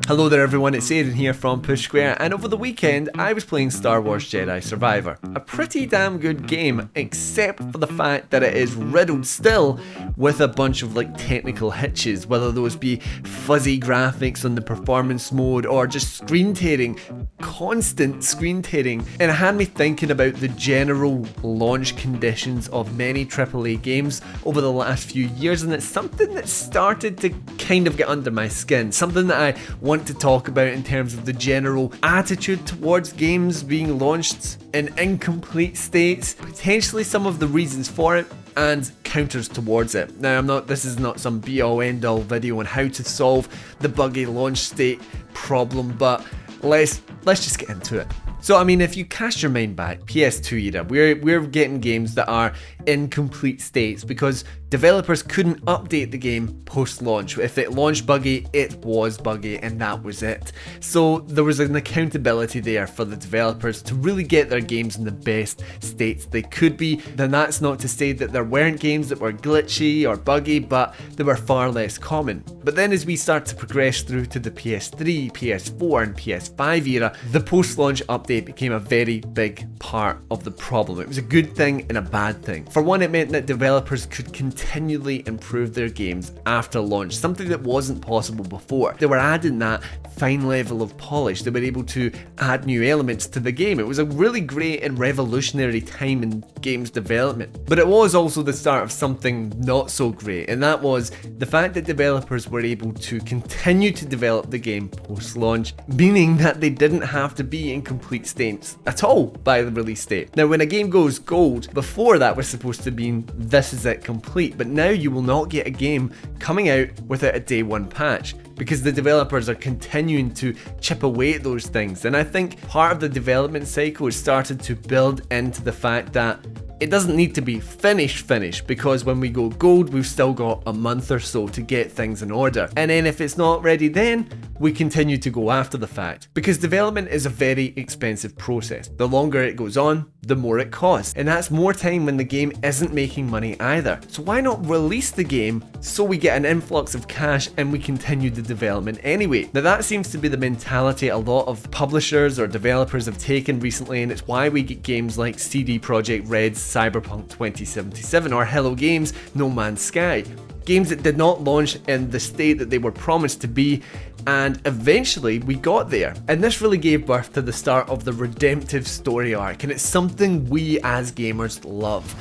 Hello there everyone, it's Aidan here from Push Square, and over the weekend I was playing Star Wars Jedi Survivor. A pretty damn good game, except for the fact that it is riddled still with a bunch of technical hitches, whether those be fuzzy graphics on the performance mode or just screen tearing, constant screen tearing. And it had me thinking about the general launch conditions of many AAA games over the last few years, and it's something that started to kind of get under my skin, something that I want to talk about in terms of the general attitude towards games being launched in incomplete states, potentially some of the reasons for it, and counters towards it. Now, this is not some be-all end-all video on how to solve the buggy launch state problem, but let's just get into it. So, if you cast your mind back, PS2 era, we're getting games that are in complete states because developers couldn't update the game post-launch. If it launched buggy, it was buggy, and that was it. So there was an accountability there for the developers to really get their games in the best states they could be. Then that's not to say that there weren't games that were glitchy or buggy, but they were far less common. But then as we start to progress through to the PS3, PS4 and PS5 era, the post-launch update became a very big part of the problem. It was a good thing and a bad thing. For one, it meant that developers could continually improve their games after launch, something that wasn't possible before. They were adding that fine level of polish. They were able to add new elements to the game. It was a really great and revolutionary time in games development. But it was also the start of something not so great, and that was the fact that developers were able to continue to develop the game post-launch, meaning that they didn't have to be in complete states at all by the release date. Now, when a game goes gold, before that was supposed to mean this is it complete, but now you will not get a game coming out without a day one patch, because the developers are continuing to chip away at those things. And I think part of the development cycle has started to build into the fact that it doesn't need to be finished, because when we go gold, we've still got a month or so to get things in order. And then if it's not ready then, we continue to go after the fact. Because development is a very expensive process. The longer it goes on, the more it costs. And that's more time when the game isn't making money either. So why not release the game so we get an influx of cash and we continue the development anyway? Now that seems to be the mentality a lot of publishers or developers have taken recently, and it's why we get games like CD Projekt Red's Cyberpunk 2077 or Hello Games' No Man's Sky. Games that did not launch in the state that they were promised to be, and eventually we got there. And this really gave birth to the start of the redemptive story arc, and it's something we as gamers love.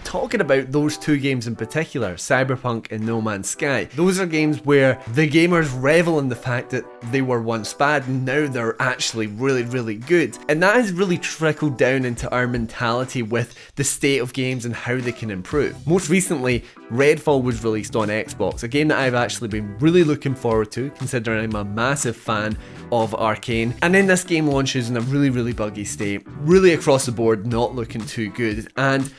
Talking about those two games in particular, Cyberpunk and No Man's Sky, those are games where the gamers revel in the fact that they were once bad and now they're actually really, really good. And that has really trickled down into our mentality with the state of games and how they can improve. Most recently, Redfall was released on Xbox, a game that I've actually been really looking forward to, considering I'm a massive fan of Arcane. And then this game launches in a really, really buggy state, really across the board, not looking too good. And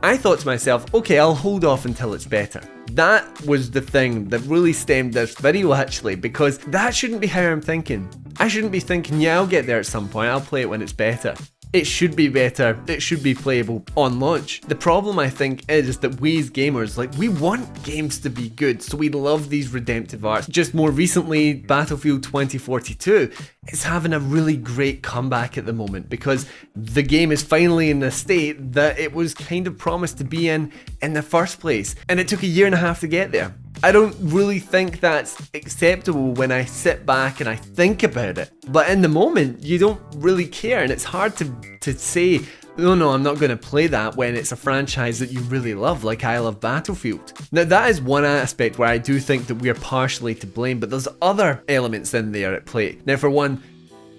I thought to myself, okay, I'll hold off until it's better. That was the thing that really stemmed this video actually, because that shouldn't be how I'm thinking. I shouldn't be thinking, yeah, I'll get there at some point, I'll play it when it's better. It should be better, it should be playable on launch. The problem I think is that we as gamers, we want games to be good, so we love these redemptive arcs. Just more recently, Battlefield 2042 is having a really great comeback at the moment because the game is finally in the state that it was kind of promised to be in the first place, and it took a year and a half to get there. I don't really think that's acceptable when I sit back and I think about it. But in the moment, you don't really care, and it's hard to say, no, I'm not going to play that when it's a franchise that you really love, like I love Battlefield. Now that is one aspect where I do think that we are partially to blame, but there's other elements in there at play. Now for one,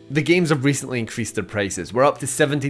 the games have recently increased their prices. We're up to $70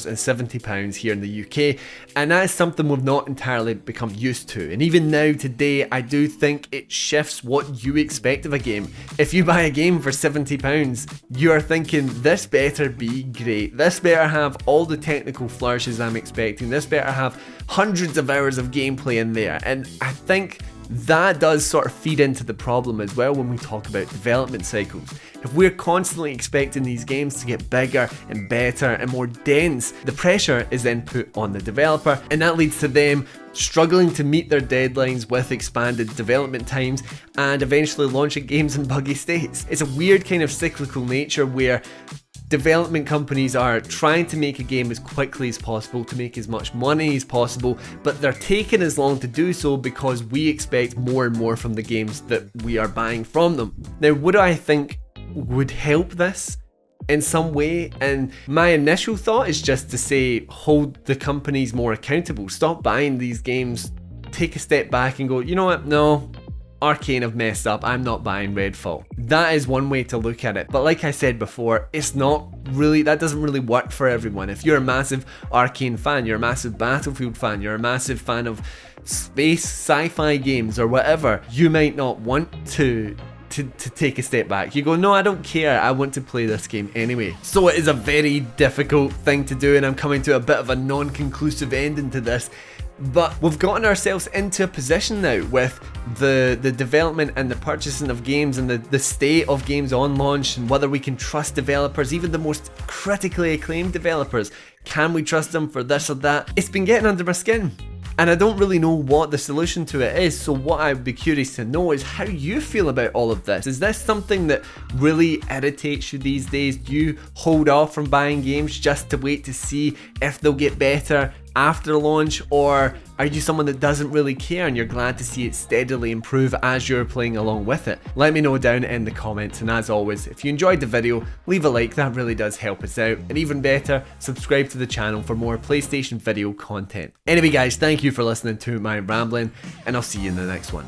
and £70 here in the UK, and that is something we've not entirely become used to. And even now, today, I do think it shifts what you expect of a game. If you buy a game for £70, you are thinking, this better be great. This better have all the technical flourishes I'm expecting. This better have hundreds of hours of gameplay in there. And I think that does sort of feed into the problem as well when we talk about development cycles. If we're constantly expecting these games to get bigger and better and more dense, the pressure is then put on the developer, and that leads to them struggling to meet their deadlines with expanded development times and eventually launching games in buggy states. It's a weird kind of cyclical nature where development companies are trying to make a game as quickly as possible to make as much money as possible, but they're taking as long to do so because we expect more and more from the games that we are buying from them. Now, what do I think would help this in some way? And my initial thought is just to say, hold the companies more accountable. Stop buying these games, take a step back and go, you know what, no, Arcane have messed up, I'm not buying Redfall. That is one way to look at it, but like I said before, it's not really, that doesn't really work for everyone. If you're a massive Arcane fan, you're a massive Battlefield fan, you're a massive fan of space sci-fi games or whatever, you might not want to take a step back. You go, no, I don't care, I want to play this game anyway. So it is a very difficult thing to do, and I'm coming to a bit of a non-conclusive ending to this. But we've gotten ourselves into a position now with the development and the purchasing of games and the state of games on launch, and whether we can trust developers, even the most critically acclaimed developers. Can we trust them for this or that? It's been getting under my skin, and I don't really know what the solution to it is. So what I would be curious to know is how you feel about all of this. Is this something that really irritates you these days? Do you hold off from buying games just to wait to see if they'll get better after launch, or are you someone that doesn't really care and you're glad to see it steadily improve as you're playing along with it? Let me know down in the comments, and as always, if you enjoyed the video, leave a like, that really does help us out, and even better, subscribe to the channel for more PlayStation video content. Anyway guys, thank you for listening to my rambling, and I'll see you in the next one.